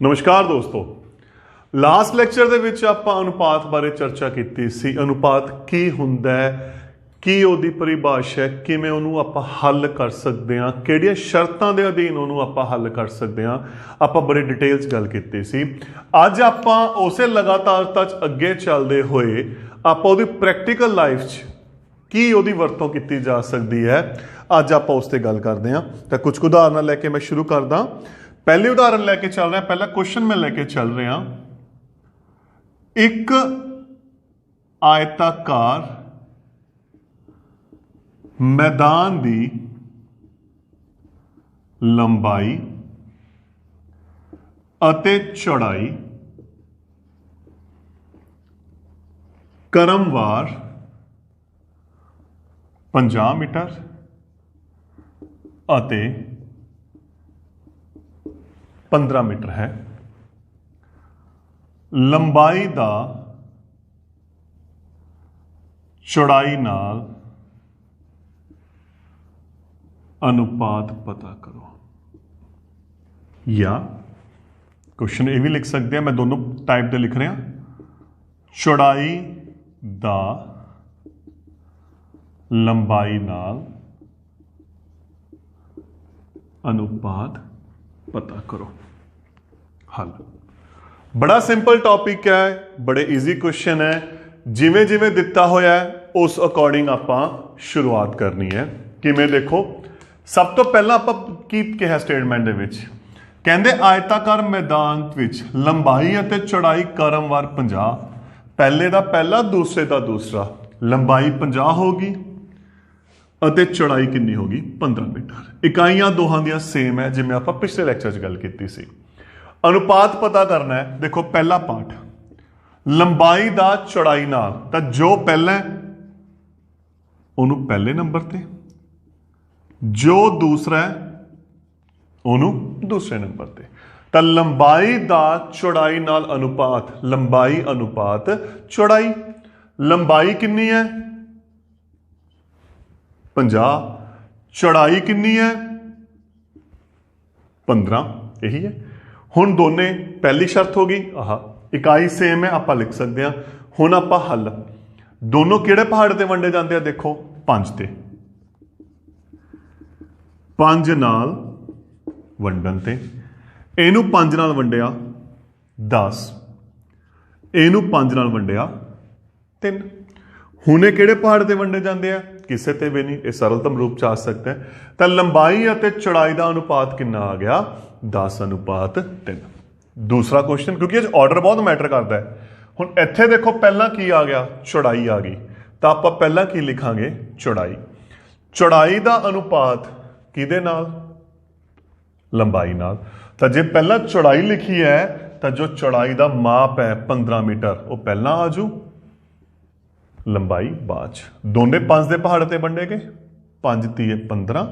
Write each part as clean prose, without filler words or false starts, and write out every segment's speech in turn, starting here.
नमस्कार दोस्तों, last lecture ਦੇ ਵਿੱਚ ਆਪਾਂ ਅਨੁਪਾਤ ਬਾਰੇ ਚਰਚਾ ਕੀਤੀ ਸੀ। ਅਨੁਪਾਤ ਕੀ ਹੁੰਦਾ ਹੈ, ਕੀ ਉਹਦੀ ਪਰਿਭਾਸ਼ਾ ਹੈ, ਕਿਵੇਂ ਉਹਨੂੰ ਆਪਾਂ ਹੱਲ ਕਰ ਸਕਦੇ ਹਾਂ, ਕਿਹੜੀਆਂ ਸ਼ਰਤਾਂ ਦੇ ਅਧੀਨ ਉਹਨੂੰ ਆਪਾਂ ਹੱਲ ਕਰ ਸਕਦੇ ਹਾਂ। ਆਪਾਂ ਬੜੇ ਡਿਟੇਲ 'ਚ ਗੱਲ ਕੀਤੀ ਸੀ। ਅੱਜ ਆਪਾਂ ਉਸੇ ਲਗਾਤਾਰਤਾ 'ਚ ਅੱਗੇ ਚੱਲਦੇ ਹੋਏ ਆਪਾਂ ਉਹਦੀ ਪ੍ਰੈਕਟੀਕਲ ਲਾਈਫ 'ਚ ਕੀ ਉਹਦੀ ਵਰਤੋਂ ਕੀਤੀ ਜਾ ਸਕਦੀ ਹੈ, ਅੱਜ ਆਪਾਂ ਉਸ 'ਤੇ ਗੱਲ ਕਰਦੇ ਹਾਂ। ਤਾਂ ਕੁਝ ਉਦਾਹਰਨਾਂ ਲੈ ਕੇ ਮੈਂ ਸ਼ੁਰੂ ਕਰਦਾ। पहली उदाहरण लेके चल रहे हैं, पहला क्वेश्चन में लेके चल रहे हैं। एक आयताकार मैदान दी लंबाई अते चौड़ाई क्रमवार 50 मीटर अते 15 मीटर है। लंबाई दा चौड़ाई नाल अनुपात पता करो। या क्वेश्चन ये भी लिख सकते हैं, मैं दोनों टाइप दे लिख रहा। चौड़ाई दा लंबाई नाल अनुपात पता करो। हल बड़ा सिंपल टॉपिक है, बड़े इजी क्वेश्चन है। जिमें जिमें दिता होया है उस अकॉर्डिंग आपां शुरुआत करनी है। किमें देखो, सब तो पहला आपां की कहा स्टेटमेंट दे विच कहंदे आयताकार मैदान विच लंबाई अते चौड़ाई क्रमवार 50। पहले दा पहला, दूसरे दा दूसरा। लंबाई 50 होगी ਅਤੇ ਚੌੜਾਈ ਕਿੰਨੀ ਹੋਗੀ 15 ਮੀਟਰ। ਇਕਾਈਆਂ ਦੋਹਾਂ ਦੀਆਂ ਸੇਮ ਹੈ, ਜਿਵੇਂ ਆਪਾਂ ਪਿਛਲੇ ਲੈਕਚਰ 'ਚ ਗੱਲ ਕੀਤੀ ਸੀ। ਅਨੁਪਾਤ ਪਤਾ ਕਰਨਾ ਹੈ। ਦੇਖੋ ਪਹਿਲਾ ਪਾਠ ਲੰਬਾਈ ਦਾ ਚੌੜਾਈ ਨਾਲ, ਤਾਂ ਜੋ ਪਹਿਲਾ ਉਹਨੂੰ ਪਹਿਲੇ ਨੰਬਰ ਤੇ, ਜੋ ਦੂਸਰਾ ਉਹਨੂੰ ਦੂਸਰੇ ਨੰਬਰ ਤੇ। ਤਾਂ ਲੰਬਾਈ ਦਾ ਚੌੜਾਈ ਨਾਲ ਅਨੁਪਾਤ, ਲੰਬਾਈ ਅਨੁਪਾਤ ਚੌੜਾਈ। ਲੰਬਾਈ ਕਿੰਨੀ ਹੈ 50, चौड़ाई कितनी है 15, यही है। हुण दोने पहली शर्त होगी, आह इकाई सेम है, आप लिख सकते हैं। हुण आप हल, दोनों किहड़े पहाड़ ते वंडे जाते हैं, देखो 5 ते, 5 नाल वंडन ते, इनू 5 नाल वंडिया 10, इनू 5 नाल वंडिया 3। हुणे किहड़े पहाड़ ते वंडे जाते हैं, किसी ते भी नहीं। ये सरलतम रूप च आ सकता है। तो लंबाई और चौड़ाई का अनुपात कितना आ गया 10 अनुपात 3। दूसरा क्वेश्चन, क्योंकि ऑर्डर बहुत मैटर करता है। हुण इत्थे देखो पहला की आ गया, चौड़ाई आ गई, तो आप पहला की लिखांगे चौड़ाई। चौड़ाई का अनुपात किहदे नाल, लंबाई नाल। तो जे पहला चौड़ाई लिखी है, तो जो चौड़ाई का माप है 15 मीटर वो पहला आजू, लंबाई बाद। दोने 5 के पहाड़ से वंडे गए, 5 तीए 15,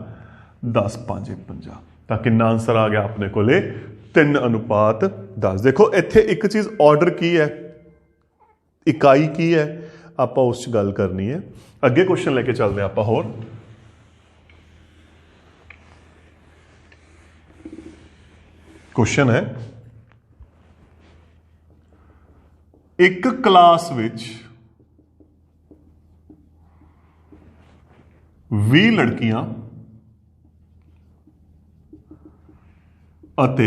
10 5 50। तो कितना आंसर आ गया अपने को 3 अनुपात 10। देखो इत्थे एक चीज़ ऑर्डर की है, इकाई की है, आप उस गल करनी है। अगे क्वेश्चन लेके चलते हैं आप होर। क्वेश्चन है, एक क्लास विच 20 लड़कियां ਅਤੇ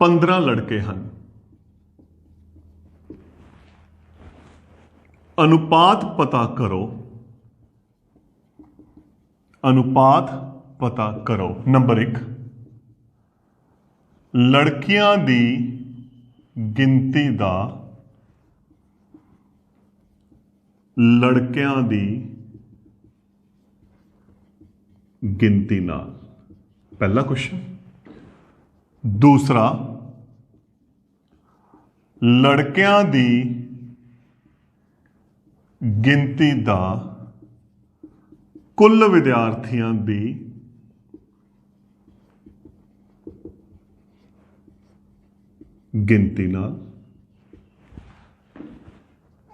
15 लड़के हैं। अनुपात पता करो, अनुपात पता करो। नंबर 1, लड़कियां दी गिनती दा लड़कियां दी गिनती नाल, पहला क्वेश्चन। दूसरा, लड़कियां दी गिनती दा कुल विद्यार्थियों दी गिनती नाल।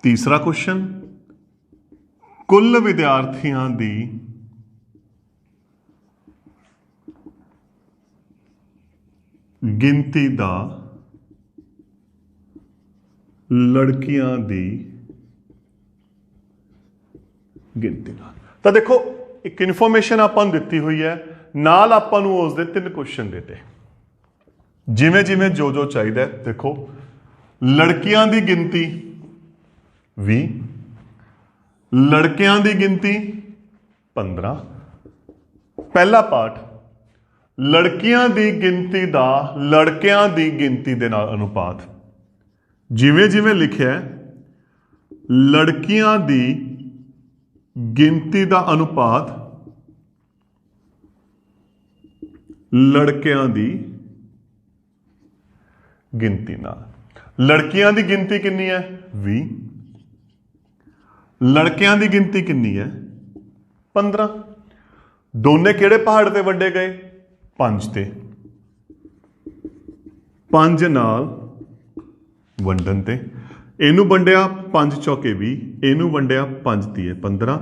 तीसरा क्वेश्चन, कुल विद्यार्थियों की गिनती दा लड़कियां दी गिनती नाल। तो देखो एक इन्फॉर्मेशन आपां नूं दित्ती हुई है, नाल आपां नूं उसदे 3 क्वेश्चन देते, जिमें जिमें जो चाहिए। देखो लड़कियां दी गिनती 20, लड़कियां दी गिनती 15। पहला पार्ट, लड़कियां दी गिनती दा लड़कियां दी गिनती दे नाल अनुपात। जिवें जिवें लिखिਆ लड़कियां दी गिनती दा अनुपात लड़कियां दी गिनती नाल। लड़कियां दी गिनती कितनी है 20, लड़कियां दी गिनती कितनी है 15। दोने किहड़े पहाड़ ते वंडे गए 5 ते, 5 नाल वंडन ते इनू वंडिया 5 चौके 20, इनू वंडिया 5 तीए 15।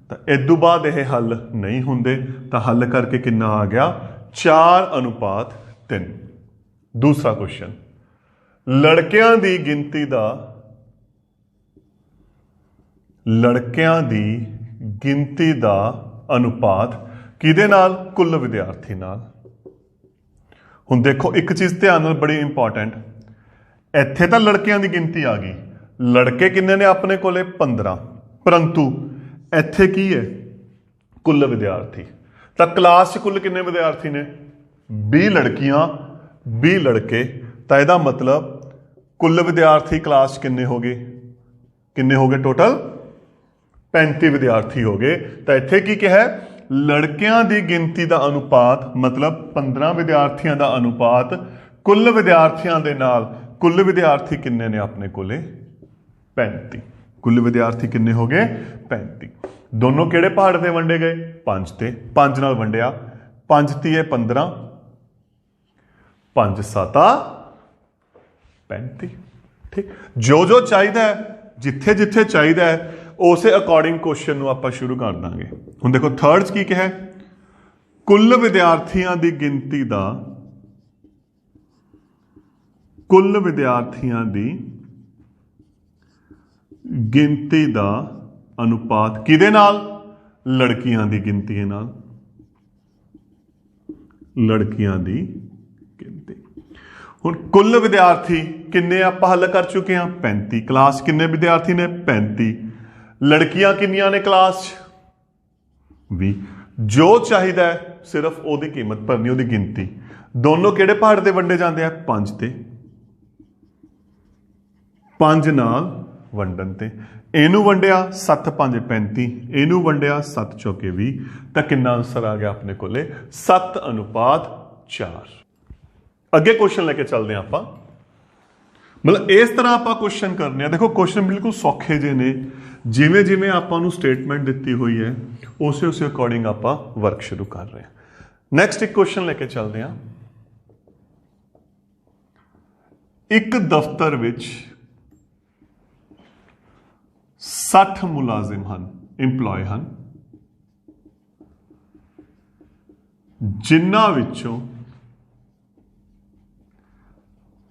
तो इदू बाद यह हल नहीं होंगे, तो हल करके कितना आ गया 4:3। दूसरा क्वेश्चन, लड़कियां दी गिनती दा लड़कियां दी गिनती दा अनुपात किहदे नाल कुल विद्यार्थी नाल। हुण देखो एक चीज़ ध्यान नाल बड़ी इंपॉर्टेंट, इत्थे तो लड़कियां दी गिनती आ गई, लड़के किन्ने ने अपने कोले 15, परंतु इत्थे की है कुल विद्यार्थी। तो क्लास कुल किन्ने विद्यार्थी ने 20 लड़कियां 20 लड़के। तो यदा मतलब कुल विद्यार्थी क्लास किन्ने हो गए टोटल 35 विद्यार्थी हो गए। तो इत्थे की क्या है लड़कियां दी गिनती का अनुपात मतलब 15 विद्यार्थियों का अनुपात कुल विद्यार्थियों के नाल। कुल विद्यार्थी किन्ने ने अपने कोले 35। कुल विद्यार्थी किन्ने हो गए 35। दोनों किहड़े पहाड़ ते वंडे गए 5 ते, 5 नाल वंडिया 5 तीए 15, 5 7 35। ठीक, जो चाहिए जिथे जिथे चाहिए उस अकॉर्डिंग क्वेश्चन नूं आपां शुरू कर देंगे। हुण देखो थर्ड की क्या है, कुल विद्यार्थियों की गिनती का कुल विद्यार्थियों की गिनती का अनुपात किहदे नाल लड़कियां की गिनती नाल। लड़कियां की गिनती हुण कुल विद्यार्थी किन्ने आपां हल कर चुके हैं 35। क्लास किन्ने विद्यार्थी ने 35, लड़कियां किन्नियां ने क्लास 20। जो चाहिए सिर्फ ओदी कीमत भरनी, ओदी गिनती। दोनों किहड़े पहाड़ ते वंडे जाते हैं 5 ते, 5 नाल वंडन ते इनू वंडिया 7 5 35, इनू वंडिया 7 चौके 20। तो कितना आंसर आ गया अपने कोले 7:4। अगे क्वेश्चन लेके चलते हैं आपां, मतलब इस तरह आप क्वेश्चन करने। देखो क्वेश्चन बिल्कुल सौखे जे ने, जिमें जिमें आपां स्टेटमेंट दी हुई है उस अकॉर्डिंग आप वर्क शुरू कर रहे हैं। नैक्सट एक क्वेश्चन लेके चलते हैं। एक दफ्तर विच 60 मुलाजिम हैं, इंप्लॉय हैं, जिन्हां विचों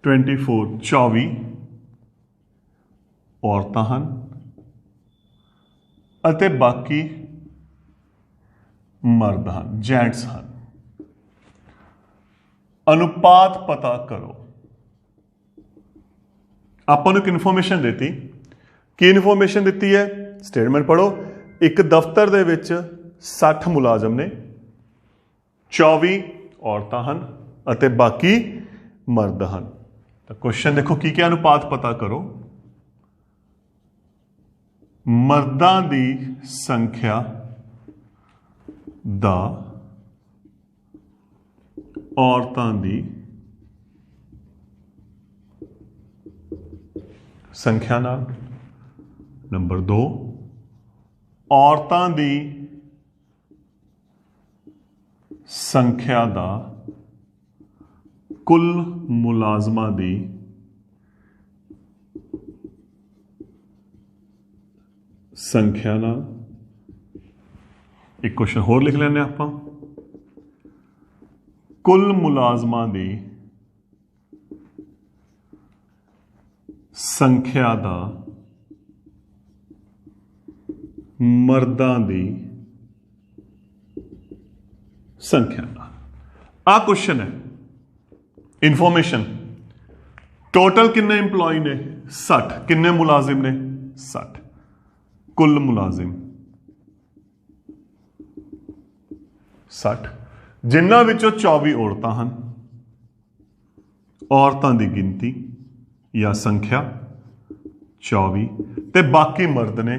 24 औरतां हैं अते बाकी मर्द हैं, जेंट्स हैं। अनुपात पता करो। आपां नूं एक इन्फॉर्मेशन देती, की इन्फॉर्मेशन दी है स्टेटमेंट पढ़ो। एक दफ्तर दे विच 60 मुलाजम ने, 24 औरतां हैं अते बाकी मर्द हैं। तो क्वेश्चन देखो की क्या अनुपात पता करो। मर्दां दी संख्या दा औरतां दी संख्या नाल। नंबर 2, औरतां दी संख्या दा कुल मुलाजमां दी संख्या नाल। एक क्वेश्चन होर लिख लेने आपां, कुल मुलाजमां दी ਸੰਖਿਆ ਦਾ ਮਰਦਾਂ ਦੀ ਸੰਖਿਆ ਨਾਲ। ਆ ਕੁਐਸਚਨ ਹੈ। ਇਨਫੋਰਮੇਸ਼ਨ, ਟੋਟਲ ਕਿੰਨੇ ਇੰਪਲੋਈ ਨੇ 60, ਕਿੰਨੇ ਮੁਲਾਜ਼ਮ ਨੇ 60, ਕੁੱਲ ਮੁਲਾਜ਼ਮ 60, ਜਿਨ੍ਹਾਂ ਵਿੱਚੋਂ 24 ਔਰਤਾਂ ਹਨ। ਔਰਤਾਂ ਦੀ ਗਿਣਤੀ ਜਾਂ ਸੰਖਿਆ 24 ਤੇ ਬਾਕੀ ਮਰਦ ਨੇ,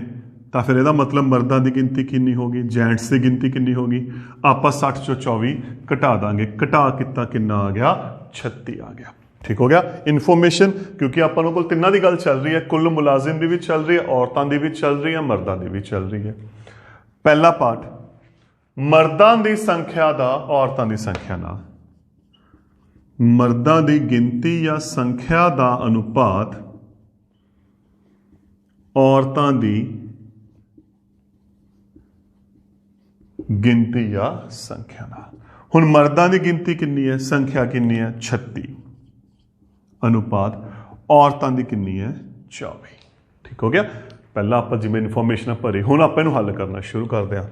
ਤਾਂ ਫਿਰ ਇਹਦਾ ਮਤਲਬ ਮਰਦਾਂ ਦੀ ਗਿਣਤੀ ਕਿੰਨੀ ਹੋਗੀ, ਜੈਂਟਸ ਦੀ ਗਿਣਤੀ ਕਿੰਨੀ ਹੋਗੀ। ਆਪਾਂ 60 ਚੋਂ 24 ਘਟਾ ਦਾਂਗੇ, ਘਟਾ ਕੀਤਾ ਕਿੰਨਾ ਆ ਗਿਆ 36 ਆ ਗਿਆ। ਠੀਕ ਹੋ ਗਿਆ। ਇਨਫੋਰਮੇਸ਼ਨ, ਕਿਉਂਕਿ ਆਪਾਂ ਨੂੰ ਕੋਲ ਤਿੰਨਾਂ ਦੀ ਗੱਲ ਚੱਲ ਰਹੀ ਹੈ, ਕੁੱਲ ਮੁਲਾਜ਼ਮ ਦੀ ਵੀ ਚੱਲ ਰਹੀ ਹੈ, ਔਰਤਾਂ ਦੀ ਵੀ ਚੱਲ ਰਹੀ ਹੈ, ਮਰਦਾਂ ਦੀ ਵੀ ਚੱਲ ਰਹੀ ਹੈ। ਪਹਿਲਾ ਪਾਰਟ, ਮਰਦਾਂ ਦੀ ਸੰਖਿਆ ਦਾ ਔਰਤਾਂ ਦੀ ਸੰਖਿਆ ਨਾਲ, ਮਰਦਾਂ ਦੀ ਗਿਣਤੀ ਜਾਂ ਸੰਖਿਆ ਦਾ ਅਨੁਪਾਤ ਔਰਤਾਂ ਦੀ ਗਿਣਤੀ ਜਾਂ ਸੰਖਿਆ ਨਾਲ। ਹੁਣ ਮਰਦਾਂ ਦੀ ਗਿਣਤੀ ਕਿੰਨੀ ਹੈ, ਸੰਖਿਆ ਕਿੰਨੀ ਹੈ 36, ਅਨੁਪਾਤ ਔਰਤਾਂ ਦੀ ਕਿੰਨੀ ਹੈ 24। ਠੀਕ ਹੋ ਗਿਆ। ਪਹਿਲਾਂ ਆਪਾਂ ਜਿਵੇਂ ਇਨਫੋਰਮੇਸ਼ਨ ਭਰੀ, ਹੁਣ ਆਪਾਂ ਇਹਨੂੰ ਹੱਲ ਕਰਨਾ ਸ਼ੁਰੂ ਕਰਦੇ ਹਾਂ।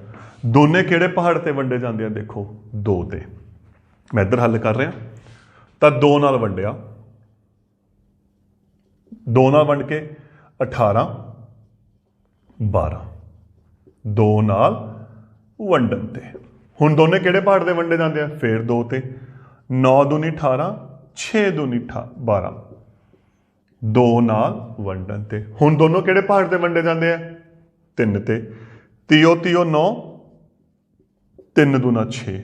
ਦੋਨੇ ਕਿਹੜੇ ਪਹਾੜ ਤੇ ਵੰਡੇ ਜਾਂਦੇ ਆ, ਦੇਖੋ 2 ਤੇ। ਮੈਂ ਇੱਧਰ ਹੱਲ ਕਰ ਰਿਹਾ, ਤਾਂ 2 ਨਾਲ ਵੰਡਿਆ, 2 ਨਾਲ ਵੰਡ ਕੇ 18 12, 2 ਨਾਲ ਵੰਡਣ ਤੇ। ਹੁਣ ਦੋਨੇ ਕਿਹੜੇ ਪਹਾੜ ਤੇ ਵੰਡੇ ਜਾਂਦੇ ਆ, ਫੇਰ 2 ਤੇ। 9 ਦੂਣੀ 18, 6 ਦੂਣੀ 12, 2 ਨਾਲ ਵੰਡਣ ਤੇ। ਹੁਣ ਦੋਨੋਂ ਕਿਹੜੇ ਪਹਾੜ ਤੇ ਵੰਡੇ ਜਾਂਦੇ ਆ, 3 ਤੇ। 3 9, 3 ਦੂਣਾ 6,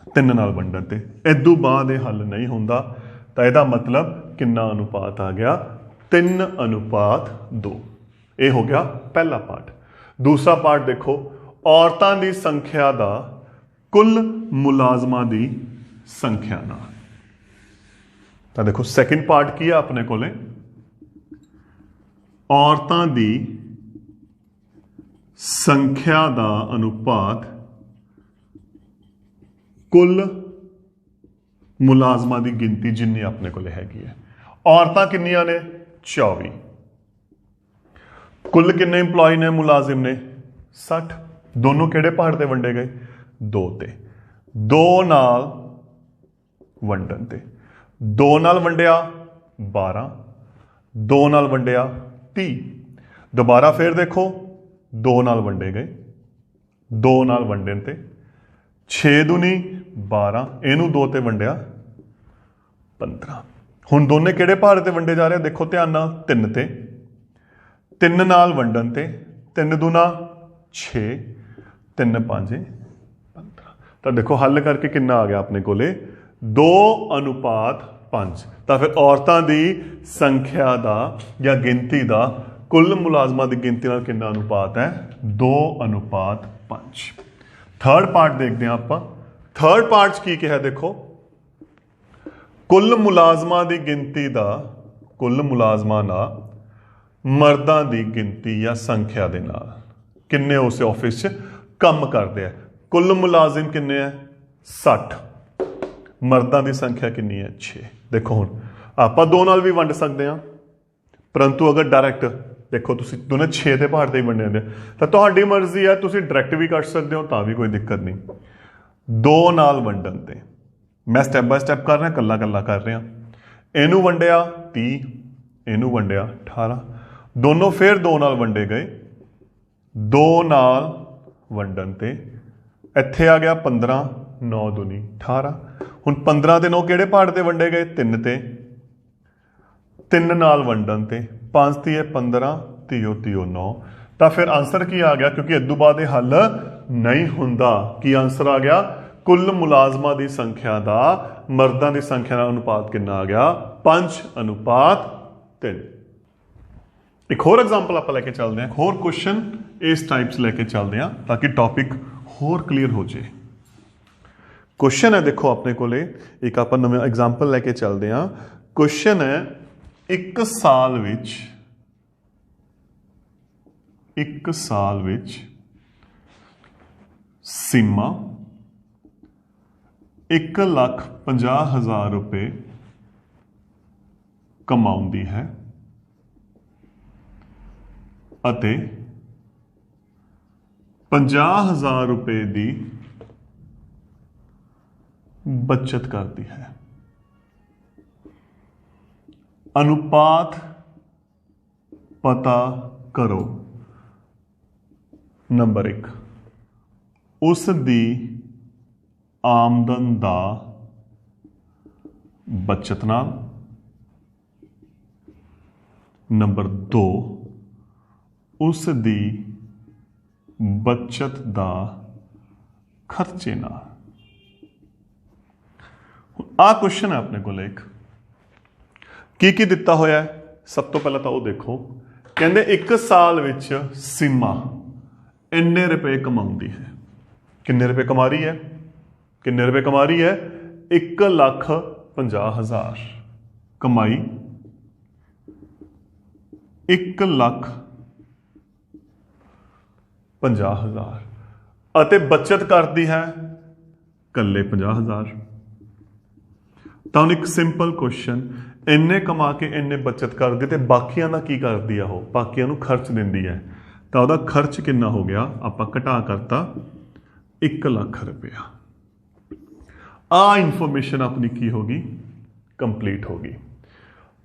3 ਨਾਲ ਵੰਡਣ ਤੇ। ਇਦੋਂ ਬਾਅਦ ਇਹ ਹੱਲ ਨਹੀਂ ਹੁੰਦਾ, ਤਾਂ ਇਹਦਾ ਮਤਲਬ ਕਿੰਨਾ ਅਨੁਪਾਤ ਆ ਗਿਆ 3:2। ਇਹ ਹੋ ਗਿਆ ਪਹਿਲਾ ਪਾਰਟ। ਦੂਸਰਾ ਪਾਰਟ ਦੇਖੋ, ਔਰਤਾਂ ਦੀ ਸੰਖਿਆ ਦਾ ਕੁੱਲ ਮੁਲਾਜ਼ਮਾਂ ਦੀ ਸੰਖਿਆ ਨਾਲ। ਤਾਂ ਦੇਖੋ ਸੈਕਿੰਡ ਪਾਰਟ ਕੀ ਆ ਆਪਣੇ ਕੋਲੇ, ਔਰਤਾਂ ਦੀ ਸੰਖਿਆ ਦਾ ਅਨੁਪਾਤ ਕੁੱਲ ਮੁਲਾਜ਼ਮਾਂ ਦੀ ਗਿਣਤੀ ਜਿੰਨੀ ਆਪਣੇ ਕੋਲੇ ਹੈਗੀ ਹੈ। ਔਰਤਾਂ ਕਿੰਨੀਆਂ ਨੇ 24, ਕੁੱਲ ਕਿੰਨੇ ਇੰਪਲੋਈ ਨੇ ਮੁਲਾਜ਼ਮ ਨੇ 60। ਦੋਨੋਂ ਕਿਹੜੇ ਪਹਾੜ ਤੇ ਵੰਡੇ ਗਏ 2 ਤੇ। 2 ਨਾਲ ਵੰਡਣ ਤੇ, 2 ਨਾਲ ਵੰਡਿਆ 12, 2 ਨਾਲ ਵੰਡਿਆ 30। ਦੁਬਾਰਾ ਫੇਰ ਦੇਖੋ 2 ਨਾਲ ਵੰਡੇ ਗਏ, 2 ਨਾਲ ਵੰਡਣ ਤੇ 6 ਦੂਣੀ 12, ਇਹਨੂੰ 2 ਤੇ ਵੰਡਿਆ 15। ਹੁਣ ਦੋਨੇ ਕਿਹੜੇ ਪਹਾੜ ਤੇ ਵੰਡੇ ਜਾ ਰਹੇ, ਦੇਖੋ ਧਿਆਨ ਨਾਲ 3 ਤੇ। 3 ਨਾਲ ਵੰਡਣ ਤੇ 3 ਦੂਣਾ 6, 3 5 15। ਤਾਂ ਦੇਖੋ ਹੱਲ ਕਰਕੇ ਕਿੰਨਾ ਆ ਗਿਆ ਆਪਣੇ ਕੋਲੇ 2:5। ਤਾਂ ਫਿਰ ਔਰਤਾਂ ਦੀ ਸੰਖਿਆ ਦਾ ਜਾਂ ਗਿਣਤੀ ਦਾ ਕੁੱਲ ਮੁਲਾਜ਼ਮਾਂ ਦੀ ਗਿਣਤੀ ਨਾਲ ਕਿੰਨਾ ਅਨੁਪਾਤ ਹੈ 2:5। ਥਰਡ ਪਾਰਟ ਦੇਖਦੇ ਹਾਂ ਆਪਾਂ। ਥਰਡ ਪਾਰਟ 'ਚ ਕੀ ਕਿਹਾ ਦੇਖੋ, ਕੁੱਲ ਮੁਲਾਜ਼ਮਾਂ ਦੀ ਗਿਣਤੀ ਦਾ, ਕੁੱਲ ਮੁਲਾਜ਼ਮਾਂ ਨਾਲ ਮਰਦਾਂ ਦੀ ਗਿਣਤੀ ਜਾਂ ਸੰਖਿਆ ਦੇ ਨਾਲ ਕਿੰਨੇ ਉਸ ਆਫਿਸ 'ਚ ਕੰਮ ਕਰਦੇ ਆ। ਕੁੱਲ ਮੁਲਾਜ਼ਮ ਕਿੰਨੇ ਆ 60, ਮਰਦਾਂ ਦੀ ਸੰਖਿਆ ਕਿੰਨੀ ਹੈ 6। ਦੇਖੋ ਹੁਣ ਆਪਾਂ 2 ਨਾਲ ਵੀ ਵੰਡ ਸਕਦੇ ਹਾਂ, ਪਰੰਤੂ ਅਗਰ ਡਾਇਰੈਕਟ ਦੇਖੋ ਤੁਸੀਂ ਦੋਨੇ 6 ਦੇ ਪਹਾੜ ਤੇ ਹੀ ਵੰਡੇ ਹੁੰਦੇ ਤਾਂ ਤੁਹਾਡੀ ਮਰਜ਼ੀ ਹੈ, ਤੁਸੀਂ ਡਾਇਰੈਕਟ ਵੀ ਕੱਢ ਸਕਦੇ ਹੋ, ਤਾਂ ਵੀ ਕੋਈ ਦਿੱਕਤ ਨਹੀਂ। 2 ਨਾਲ ਵੰਡਣ ਤੇ ਮੈਂ ਸਟੈਪ ਬਾय ਸਟੈਪ ਕਰ ਰਿਹਾ, ਕੱਲਾ ਕੱਲਾ ਕਰ ਰਿਹਾ। ਇਹਨੂੰ ਵੰਡਿਆ 30, ਇਹਨੂੰ ਵੰਡਿਆ 18, ਦੋਨੋਂ ਫੇਰ 2 ਨਾਲ ਵੰਡੇ ਗਏ। 2 ਨਾਲ ਵੰਡਣ ਤੇ ਇੱਥੇ ਆ ਗਿਆ 15, 9 ਦੂਣੀ 18। ਹੁਣ 15 ਤੇ 9 ਕਿਹੜੇ ਪਹਾੜ ਤੇ ਵੰਡੇ ਗਏ 3 ਤੇ। 3 ਨਾਲ ਵੰਡਣ ਤੇ 5 ਤੀਏ 15, 30 9। ਤਾਂ ਫਿਰ ਆਂਸਰ ਕੀ ਆ ਗਿਆ, ਕਿਉਂਕਿ ਇਦੋਂ ਬਾਅਦ ਇਹ ਹੱਲ ਨਹੀਂ ਹੁੰਦਾ। ਕੀ ਆਂਸਰ ਆ ਗਿਆ, ਕੁੱਲ ਮੁਲਾਜ਼ਮਾਂ ਦੀ ਸੰਖਿਆ ਦਾ ਮਰਦਾਂ ਦੀ ਸੰਖਿਆ ਨਾਲ ਅਨੁਪਾਤ ਕਿੰਨਾ ਆ ਗਿਆ 5:3। ਇੱਕ ਹੋਰ ਐਗਜ਼ਾਮਪਲ ਆਪਾਂ ਲੈ ਕੇ ਚੱਲਦੇ ਹਾਂ, ਹੋਰ ਕੁਐਸਚਨ ਇਸ ਟਾਈਪ 'ਚ ਲੈ ਕੇ ਚੱਲਦੇ ਹਾਂ ਤਾਂ ਕਿ ਟੌਪਿਕ ਹੋਰ ਕਲੀਅਰ ਹੋ ਜਾਏ। ਕੁਐਸਚਨ ਹੈ ਦੇਖੋ ਆਪਣੇ ਕੋਲੇ, ਇੱਕ ਆਪਾਂ ਨਵੇਂ ਐਗਜ਼ਾਮਪਲ ਲੈ ਕੇ ਚੱਲਦੇ ਹਾਂ। ਕੁਐਸਚਨ ਹੈ, ਇੱਕ ਸਾਲ ਵਿੱਚ ਸੀਮਾ 1,50,000 ਰੁਪਏ ਕਮਾਉਂਦੀ ਹੈ ਅਤੇ 50,000 रुपए ਦੀ बचत करती है। अनुपात पता करो। नंबर 1, उस दी आमदन दा बचत नाल। नंबर 2, उस दी बचत दा खर्चे नाल। आ क्वेश्चन है अपने को एक की दिता होया है। सब तो पहले तो वो देखो, कहते एक साल विच सीमा इन्ने रुपए कमाउंदी है। किन्ने रुपए कमा रही है? किन्ने रुपए कमा रही है? 1,50,000 कमाई, 1,50,000 ਅਤੇ बचत करती है कल्ले 50,000। तो एक सिंपल क्वेश्चन, इन्ने कमा के इन्ने बचत करती तो बाकियां का की करती है? वो बाकियां खर्च दिंदी है। तो वह खर्च कितना हो गया? आप घटा करता 1,00,000 रुपया। आ इंफॉर्मेशन अपनी की होगी? कंप्लीट होगी।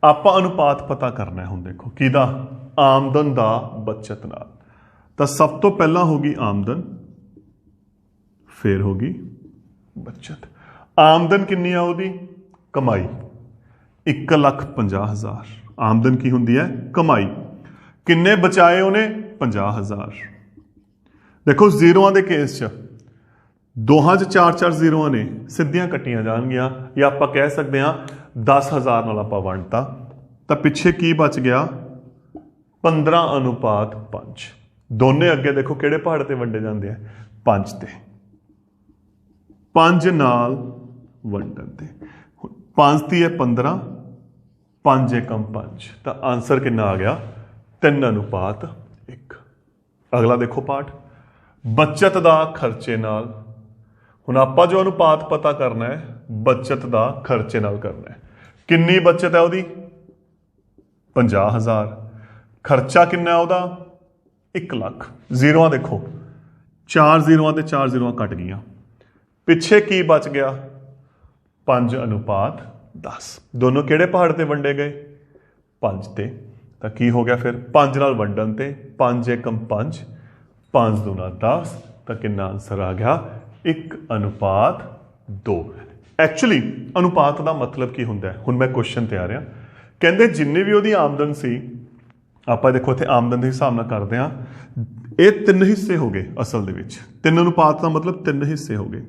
आप अनुपात पता करना है। हुण देखो किदा? आमदन दा बचत नाल। तो सब तो पहला होगी आमदन, फिर होगी बचत। आमदन कितनी है? ओदी कमाई 1,50,000। आमदन की हुंदी है? कमाई। किन्ने बचाए उन्हें? 50,000। देखो जीरोआं दे केस च दोहां च 4-4 जीरोआं ने सीधियां कट्टियां जाणगियां, या आपां कह सकते हैं 10,000 नाल आपां वंडता, तो पिछे की बच गया? 15:5। दोने अगे देखो किहड़े पहाड़ ते वंडे जांदे हैं? 5 ते। 5 नाल वंडन ते 5 ती है 15, 5 एकम 5, तो आंसर कितना आ गया? 3:1। अगला देखो पाठ, बचत दा खर्चे नाल। हुण आपां जो अनुपात पता करना है, बचत दा खर्चे नाल करना है। किन्नी बचत है उहदी? 50,000। खर्चा किन्ना है उहदा? 1,00,000। जीरोआं देखो, 4 जीरोआं ते 4 जीरोआं कट गईयां, पिछे की बच गया? 5:10। दोनों किहड़े पहाड़ ते वंडे गए? 5 ते। तो की हो गया फिर? 5 नाल वंडन ते 5 एकम 5, 5 दूना 10, तो कितना आंसर आ गया? 1:2। एक्चुअली अनुपात का मतलब की हुंदा है? हुण मैं क्वेश्चन ते आ रहा, कहते जिन्नी भी उहदी आमदन सी, आप देखो इत्थे आमदन के हिसाब नाल करते हैं, ये 3 हिस्से हो गए असल दे विच। 3 अनुपात का मतलब 3 हिस्से हो गए।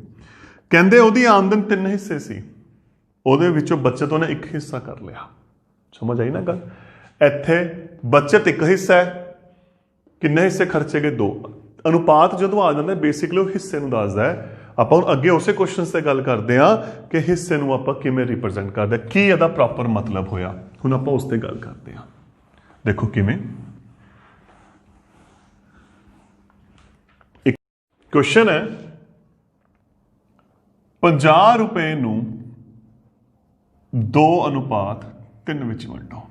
कहते उहदी आमदन 3 हिस्से सी, उहदे विचों बचत उन्हें 1 हिस्सा कर लिया। समझ आई ना गल? इत्थे बचत 1 हिस्सा है, किन्ने हिस्से खर्चे गए? 2। अनुपात जो आ जाता है बेसिकली वो हिस्से नूं दसदा है। आपां हुण अगे उसे क्वेश्चन से गल करते हैं कि हिस्से नूं आपां किवें रिप्रजेंट करदे, की इहदा प्रॉपर मतलब होया। हुण आपां उस ते गल करते हैं। देखो किवें। एक क्वेश्चन है, 50 रुपए नूं 2:3 विच वंडो।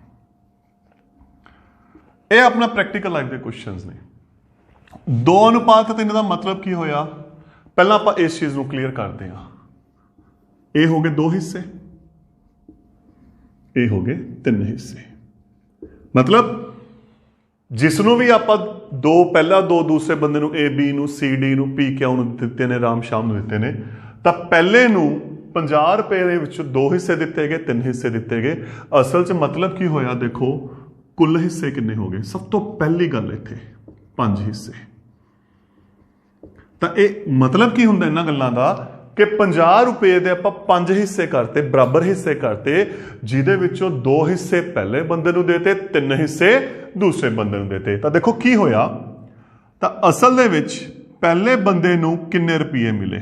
यह अपना प्रैक्टिकल लाइफ के क्वेश्चन ने। 2:3 का मतलब की होया? पहला आप इस चीज को क्लीयर करते हैं। ये हो गए 2 हिस्से, ये हो गए 3 हिस्से। मतलब जिसनों भी आप 2 पहला 2 दूसरे बंदे नूं ए बी नूं सी डी नूं पी क्यू नूं दिते ने, राम शाम नूं दिते ने, तो पहले नूं 50 रुपए दे विचों 2 हिस्से दिते गए, 3 हिस्से दिते गए। असल च मतलब की होया? देखो कुल हिस्से किन्ने हो गए? सब तो पहली गल इत्थे 5 हिस्से। तो ये मतलब की हुंदा इन्हां गल्लां दा कि 50 रुपए दे आपां 5 हिस्से करते, बराबर हिस्से करते, जिहदे विचों 2 हिस्से पहले बंदे नूं देते, 3 हिस्से दूसरे बंदे नूं देते। तो देखो की होया? तो असल दे विच पहले बंदे नूं किन्ने रुपये मिले?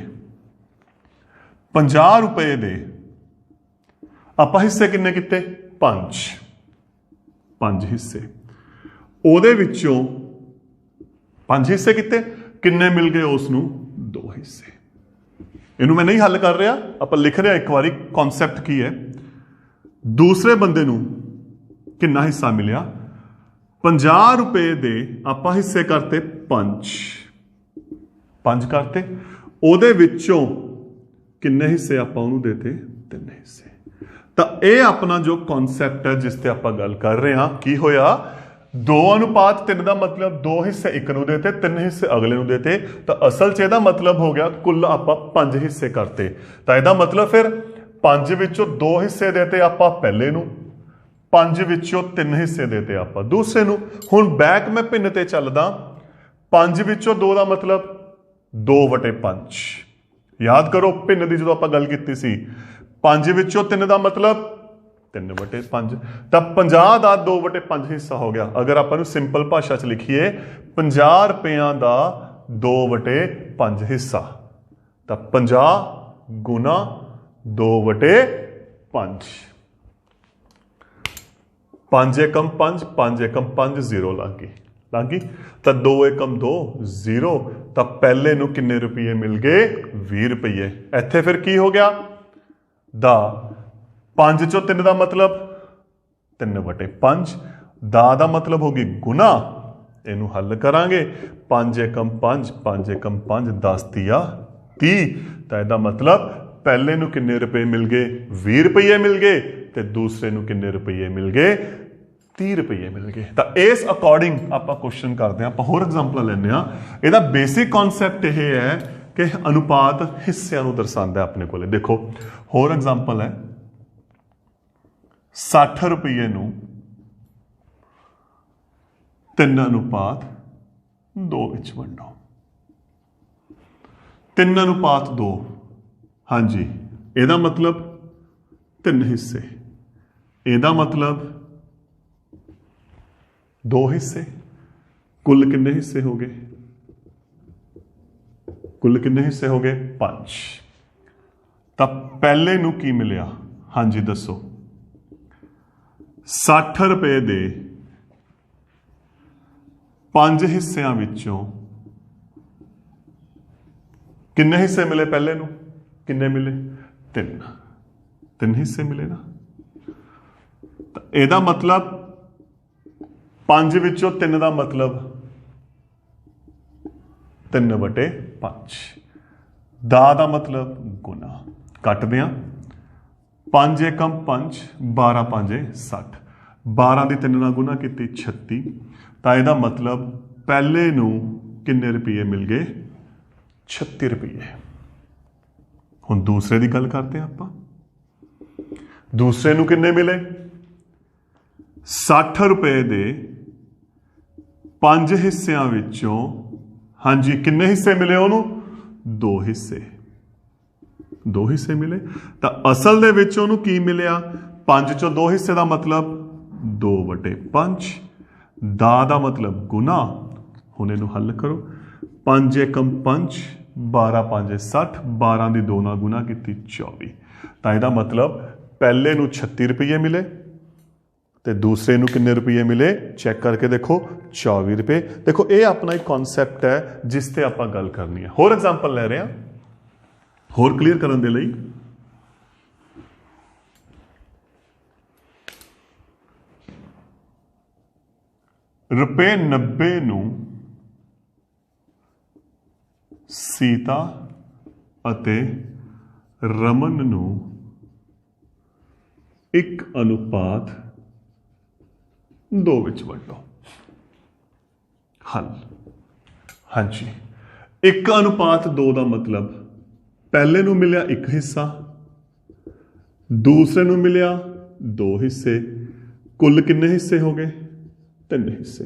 50 रुपए दे आपां हिस्से किन्ने किते? 5 हिस्से। ਉਹਦੇ ਵਿੱਚੋਂ 5 ਹਿੱਸੇ ਕੀਤੇ, ਕਿੰਨੇ ਮਿਲ ਗਏ ਉਸ ਨੂੰ? 2 ਹਿੱਸੇ। ਇਹਨੂੰ ਮੈਂ ਨਹੀਂ ਹੱਲ ਕਰ ਰਿਹਾ, ਆਪਾਂ ਲਿਖ ਰਿਹਾ ਇੱਕ ਵਾਰੀ ਕਨਸੈਪਟ ਕੀ ਹੈ। ਦੂਸਰੇ ਬੰਦੇ ਨੂੰ ਕਿੰਨਾ ਹਿੱਸਾ ਮਿਲਿਆ? 50 रुपए ਦੇ ਆਪਾਂ ਹਿੱਸੇ ਕਰਤੇ 5 ਕਰਤੇ, ਉਹਦੇ ਵਿੱਚੋਂ ਕਿੰਨੇ ਹਿੱਸੇ ਆਪਾਂ ਉਹਨੂੰ ਦੇਤੇ 3 ਹਿੱਸੇ। ਤਾਂ ਇਹ ਆਪਣਾ ਜੋ ਕਨਸੈਪਟ ਹੈ ਜਿਸ ਤੇ ਆਪਾਂ ਗੱਲ ਕਰ ਰਹੇ ਹਾਂ, ਕੀ ਹੋਇਆ 2:3 ਦਾ ਮਤਲਬ 2 ਹਿੱਸੇ ਇੱਕ ਨੂੰ ਦੇਤੇ, 3 ਹਿੱਸੇ ਅਗਲੇ ਨੂੰ ਦੇਤੇ। ਤਾਂ ਅਸਲ 'ਚ ਇਹਦਾ ਮਤਲਬ ਹੋ ਗਿਆ ਕੁੱਲ ਆਪਾਂ 5 ਹਿੱਸੇ ਕਰਤੇ। ਤਾਂ ਇਹਦਾ ਮਤਲਬ ਫਿਰ 5 ਵਿੱਚੋਂ 2 ਹਿੱਸੇ ਦੇਤੇ ਆਪਾਂ ਪਹਿਲੇ ਨੂੰ, 5 ਵਿੱਚੋਂ 3 ਹਿੱਸੇ ਦੇਤੇ ਆਪਾਂ ਦੂਸਰੇ ਨੂੰ। ਹੁਣ ਬੈਕ ਮੈਂ ਭਿੰਨ ਤੇ ਚੱਲਦਾ, 5 ਵਿੱਚੋਂ 2 ਦਾ ਮਤਲਬ 2/5। ਯਾਦ ਕਰੋ ਭਿੰਨ ਦੀ ਜਦੋਂ ਆਪਾਂ ਗੱਲ ਕੀਤੀ ਸੀ, 5 ਵਿੱਚੋਂ 3 ਦਾ ਮਤਲਬ 3/5। ਤਾਂ 50 ਦਾ 2/5 ਹਿੱਸਾ ਹੋ ਗਿਆ। ਅਗਰ ਆਪਾਂ ਨੂੰ ਸਿੰਪਲ ਭਾਸ਼ਾ 'ਚ ਲਿਖੀਏ 50 ਰੁਪਇਆਂ ਦਾ 2/5 ਹਿੱਸਾ, ਤਾਂ 50 ਗੁਣਾ 2/5। 5 ਏਕਮ 5, 5 ਏਕਮ 5, 0 ਲੱਗ ਗਈ। ਤਾਂ 2 ਏਕਮ 2, 0। ਤਾਂ ਪਹਿਲੇ ਨੂੰ ਕਿੰਨੇ ਰੁਪਏ ਮਿਲ ਗਏ 20 ਰੁਪਏ। ਇੱਥੇ ਫਿਰ ਕੀ ਹੋ ਗਿਆ ਦਾ 5 ਚੋਂ 3 ਦਾ ਮਤਲਬ 3/5, ਦਾ ਮਤਲਬ ਹੋ ਗਈ ਗੁਣਾ। ਇਹਨੂੰ ਹੱਲ ਕਰਾਂਗੇ 5 ਏਕਮ 5, 5 ਏਕਮ 5, 10 ਤੀਆ 30। ਤਾਂ ਇਹਦਾ ਮਤਲਬ ਪਹਿਲੇ ਨੂੰ ਕਿੰਨੇ ਰੁਪਏ ਮਿਲ ਗਏ 20 ਰੁਪਏ ਮਿਲ ਗਏ, ਤੇ ਦੂਸਰੇ ਨੂੰ ਕਿੰਨੇ ਰੁਪਏ ਮਿਲ ਗਏ 30 ਰੁਪਏ ਮਿਲ ਗਏ। ਤਾਂ ਇਸ ਅਕੋਰਡਿੰਗ ਆਪਾਂ ਕੁਐਸਚਨ ਕਰਦੇ ਹਾਂ। ਆਪਾਂ ਹੋਰ ਐਗਜ਼ਾਮਪਲ ਲੈਂਦੇ ਹਾਂ। ਇਹਦਾ ਬੇਸਿਕ ਕਨਸੈਪਟ ਇਹ ਹੈ ਕਿ ਅਨੁਪਾਤ ਹਿੱਸਿਆਂ ਨੂੰ ਦਰਸਾਉਂਦਾ ਆਪਣੇ ਕੋਲੇ। ਦੇਖੋ ਹੋਰ ਐਗਜ਼ਾਮਪਲ ਹੈ, 60 ਰੁਪਏ ਨੂੰ 3:2 ਵਿੱਚ ਵੰਡੋ। 3:2, ਹਾਂਜੀ ਇਹਦਾ ਮਤਲਬ 3 ਹਿੱਸੇ, ਇਹਦਾ ਮਤਲਬ 2 ਹਿੱਸੇ। ਕੁੱਲ ਕਿੰਨੇ ਹਿੱਸੇ ਹੋ ਗਏ? ਕੁੱਲ ਕਿੰਨੇ ਹਿੱਸੇ ਹੋ ਗਏ 5। ਤਾਂ ਪਹਿਲੇ ਨੂੰ ਕੀ ਮਿਲਿਆ? ਹਾਂਜੀ ਦੱਸੋ। 60 ਰੁਪਏ ਦੇ 5 ਹਿੱਸਿਆਂ ਵਿੱਚੋਂ ਕਿੰਨੇ ਹਿੱਸੇ ਮਿਲੇ? ਪਹਿਲੇ ਨੂੰ ਕਿੰਨੇ ਮਿਲੇ? 3 ਹਿੱਸੇ ਮਿਲੇ ਨਾ। ਤਾਂ ਇਹਦਾ ਮਤਲਬ 5 ਵਿੱਚੋਂ 3 ਦਾ ਮਤਲਬ 3/5। ਦਾ ਮਤਲਬ ਗੁਣਾ। ਕੱਟਦੇ ਹਾਂ, 5 ਏਕਮ 5, 12 5 60। 12 ਦੀ 3 ਨਾਲ ਗੁਣਾ ਕੀਤੀ 36। ਤਾਂ ਇਹਦਾ ਮਤਲਬ ਪਹਿਲੇ ਨੂੰ ਕਿੰਨੇ ਰੁਪਏ ਮਿਲ ਗਏ 36 ਰੁਪਏ। ਹੁਣ ਦੂਸਰੇ ਦੀ ਗੱਲ ਕਰਦੇ ਹਾਂ ਆਪਾਂ। ਦੂਸਰੇ ਨੂੰ ਕਿੰਨੇ ਮਿਲੇ? 60 ਰੁਪਏ ਦੇ 5 ਹਿੱਸਿਆਂ ਵਿੱਚੋਂ, ਹਾਂਜੀ ਕਿੰਨੇ ਹਿੱਸੇ ਮਿਲੇ ਉਹਨੂੰ? 2 ਹਿੱਸੇ। 2 ਹਿੱਸੇ ਮਿਲੇ। ਤਾਂ ਅਸਲ ਦੇ ਵਿੱਚ ਉਹਨੂੰ ਕੀ ਮਿਲਿਆ? 5 ਚੋਂ 2 ਹਿੱਸੇ ਦਾ ਮਤਲਬ 2/5। ਦਾ ਮਤਲਬ ਗੁਣਾ। ਹੁਣ ਇਹਨੂੰ ਹੱਲ ਕਰੋ, 5 ਏਕਮ 5, 12 5 60। 12 ਦੀ 2 ਨਾਲ ਗੁਣਾ ਕੀਤੀ 24। ਤਾਂ ਇਹਦਾ ਮਤਲਬ ਪਹਿਲੇ ਨੂੰ 36 ਰੁਪਏ ਮਿਲੇ, ਤੇ ਦੂਸਰੇ ਨੂੰ ਕਿੰਨੇ ਰੁਪਏ ਮਿਲੇ? ਚੈੱਕ ਕਰਕੇ ਦੇਖੋ 24 ਰੁਪਏ। ਦੇਖੋ ਇਹ ਆਪਣਾ ਇੱਕ ਕਨਸੈਪਟ ਹੈ ਜਿਸ ਤੇ ਆਪਾਂ ਗੱਲ ਕਰਨੀ ਹੈ। ਹੋਰ ਐਗਜ਼ਾਮਪਲ ਲੈ ਰਹੇ ਹਾਂ ਹੋਰ ਕਲੀਅਰ ਕਰਨ ਦੇ ਲਈ। ਰੁਪਏ 90 ਨੂੰ ਸੀਤਾ ਅਤੇ ਰਮਨ ਨੂੰ 1:2 ਵਿੱਚ ਵੰਡੋ। ਹੱਲ, ਹਾਂਜੀ 1:2 ਦਾ ਮਤਲਬ ਪਹਿਲੇ ਨੂੰ ਮਿਲਿਆ 1 ਹਿੱਸਾ, ਦੂਸਰੇ ਨੂੰ ਮਿਲਿਆ 2 ਹਿੱਸੇ। ਕੁੱਲ ਕਿੰਨੇ ਹਿੱਸੇ ਹੋ ਗਏ? 3 ਹਿੱਸੇ।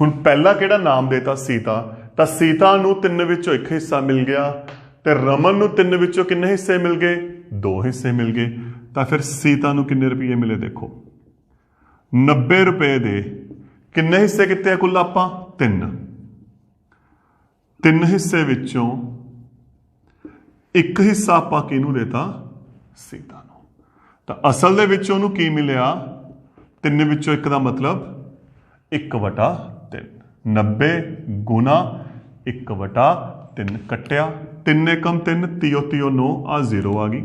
ਹੁਣ ਪਹਿਲਾ ਕਿਹੜਾ ਨਾਮ ਦੇਤਾ? ਸੀਤਾ। ਤਾਂ ਸੀਤਾ ਨੂੰ 3 ਵਿੱਚੋਂ 1 ਹਿੱਸਾ ਮਿਲ ਗਿਆ, ਤੇ ਰਮਨ ਨੂੰ 3 ਵਿੱਚੋਂ ਕਿੰਨੇ ਹਿੱਸੇ ਮਿਲ ਗਏ? 2 ਹਿੱਸੇ ਮਿਲ ਗਏ। ਤਾਂ ਫਿਰ ਸੀਤਾ ਨੂੰ ਕਿੰਨੇ ਰੁਪਏ ਮਿਲੇ? ਦੇਖੋ 90 ਰੁਪਏ ਦੇ ਕਿੰਨੇ ਹਿੱਸੇ ਕੀਤੇ ਆ ਕੁੱਲ ਆਪਾਂ? 3 ਹਿੱਸੇ ਵਿੱਚੋਂ 1 ਹਿੱਸਾ ਆਪਾਂ ਕਿਹਨੂੰ ਦੇਤਾ? ਸੀਤਾ ਨੂੰ। ਤਾਂ ਅਸਲ ਦੇ ਵਿੱਚ ਉਹਨੂੰ ਕੀ ਮਿਲਿਆ? 3 ਵਿੱਚੋਂ 1 ਦਾ ਮਤਲਬ 1/3। 90 ਗੁਣਾ 1/3 ਕੱਟਿਆ 3 ਏਕਮ 3, 30 9, ਆ 0 ਆ ਗਈ।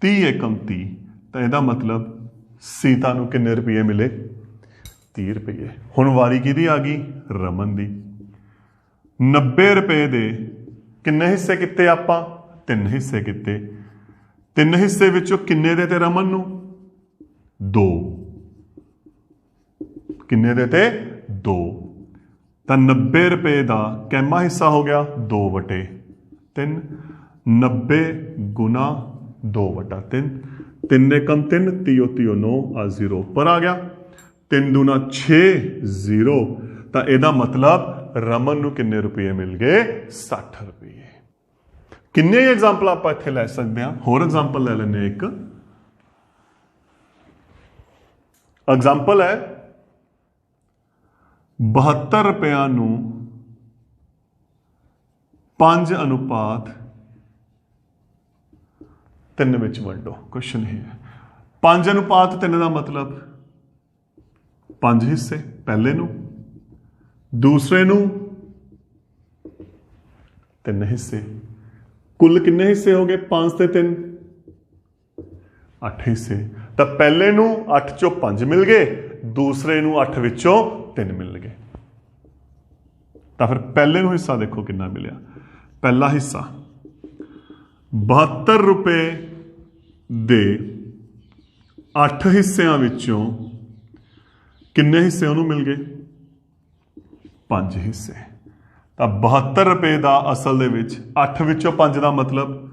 30 ਏਕਮ 30। ਤਾਂ ਇਹਦਾ ਮਤਲਬ ਸੀਤਾ ਨੂੰ ਕਿੰਨੇ ਰੁਪਏ ਮਿਲੇ? 30 रुपये। हुण वारी किहदी आ गई? रमन दी। 90 रुपए दे किन्ने हिस्से किते आपां? 3 हिस्से किते। 3 हिस्से विचों किन्ने दे ते रमन नूं? 2। किन्ने दे ते? 2। तो 90 रुपए का कैमा हिस्सा हो गया? 2/3। 90 गुना 2/3। 3 एकम 3, 3 3 9 आ 0 ऊपर आ गया। 3 दूना 6, 0। तो यदा मतलब रमन नूं किन्ने रुपये मिल गए? 60 रुपये। किन्ने एग्जाम्पल आप इत्थे लै सकते हैं? होर एग्जाम्पल ले लेने। एक एग्जाम्पल है 72 रुपया नूं 5:3 विच वंडो। क्वेश्चन ये है 5:3 का मतलब 5 हिस्से, पहले नूं, दूसरे नूं 3 हिस्से। कुल किन्ने हिस्से हो गए? 5 ते 3 8 हिस्से। तो पहले नूं 8 चों 5 मिल गए, दूसरे नूं 8 विचों 3 मिल गए। तो फिर पहले नूं हिस्सा देखो कितना मिलिया। पहला हिस्सा 72 रुपए दे 8 हिस्सिਆਂ विचों किन्ने हिस्से उन्होंने मिल गए? 5 हिस्से। तो 72 रुपए का असल दे विच 8 विचों 5 का मतलब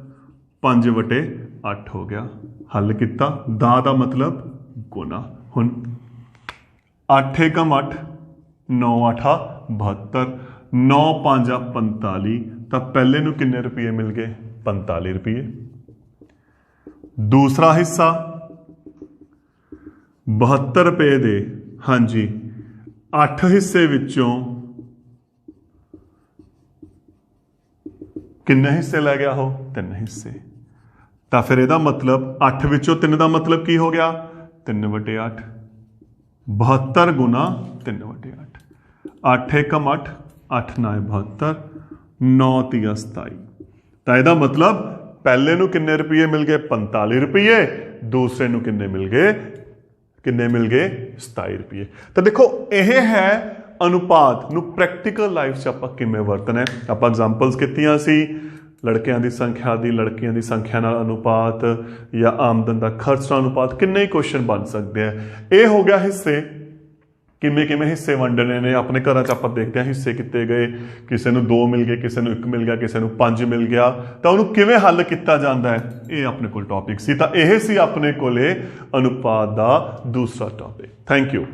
5/8 हो गया। हल किया। दा मतलब गुना। हुण 8 एकम 8, 9 8 72, 9 5 45। तो पहले नूं किन्ने रुपये मिल गए? 45 रुपये। दूसरा हिस्सा 72 रुपए दे, हाँ जी, 8 हिस्से विचों किन्ने हिस्से लै गया हो? 3 हिस्से। तो फिर यदा मतलब 8 विचों 3 का मतलब की हो गया? 3/8। 72 गुना 3/8। 8 एकम 8, 8 9 72, 9 3 27। तो यदा मतलब पहले नूं किन्ने रुपये मिल गए? 45 रुपये। दूसरे नूं किन्ने मिल गए? 27 रुपये। तो देखो यह है अनुपात नूं प्रैक्टिकल लाइफ च आपां किवें वरतना है। आपां एग्जाम्पल्स कीतियां सी लड़कियां की संख्या दी, लड़कियां की संख्या नाल अनुपात, या आमदन का खर्च नाल अनुपात। किन्ने ही क्वेश्चन बन सकते हैं। यह हो गया हिस्से, किमें किमें हिस्से वंडने ने। अपने घर च आपां देखते हैं हिस्से किते गए, किसी नूं 2 मिल गए, किसी नूं 1 मिल गया, किसी नूं 5 मिल गया। तो उन्होंने किवें हल किया जाता है, ये अपने को टॉपिक सी। तो यह सी अपने कोले अनुपात का दूसरा टॉपिक। Thank you.